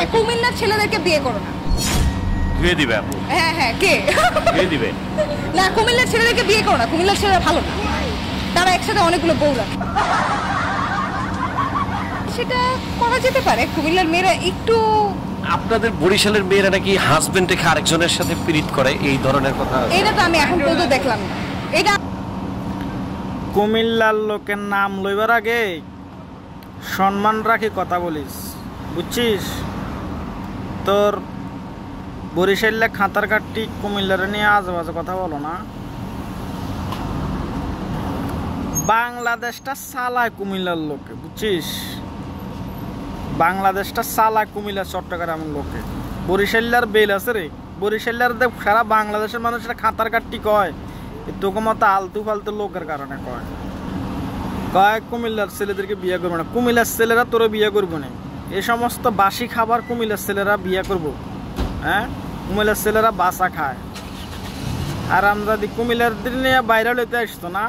হ্যাঁ, কুমিল্লার ছেলেদেরকে বিয়ে করো না। ধুয়ে দিবে আপু? হ্যাঁ হ্যাঁ, কে ধুয়ে দিবে? না, কুমিল্লার ছেলেদেরকে বিয়ে করো না, কুমিল্লার ছেলেরা ভালো না, তারা একসাথে অনেকগুলো বউ রাখে। সেটা করা যেতে পারে, কুমিল্লার মেয়েরা একটু। আপনাদের বরিশালের মেয়েরা নাকি হাজবেন্ড রেখে আরেকজনের সাথে পীড়িত করে, এই ধরনের কথা? এটা তো আমি এখন পর্যন্ত দেখলাম না। এটা কুমিল্লার লোকের নাম লইবার আগে সম্মান রাখি কথা বলিস, বুঝছিস? তোর বরিশালে খাতার কাটটি কুমিল্লারে নিয়ে আজেবাজে কথা বলো না। বাংলাদেশটা চালায় কুমিল্লার লোকে, বুঝছিস? বাংলাদেশটা চালায় কুমিল্লা চট্টগ্রামের লোকে। বরিশাল্লার বেল আছে রে, বরিশাল্লার দেখ সারা বাংলাদেশের মানুষরা খাতার কাটটি কয়, তোকে মতো আলতু ফালতু লোকের কারণে কয়। কয় কুমিল্লার ছেলেদেরকে বিয়ে করবো না, কুমিল্লার ছেলেরা তোরা বিয়ে করবো না। এই সমস্ত বাসি খাবার কুমিল্লার ছেলেরা বিয়ে করবো? হ্যাঁ, কুমিল্লার ছেলেরা বাসা খায়। আর আমরা কুমিল্লার দিন নিয়ে বাইরে লইতে আসতো না।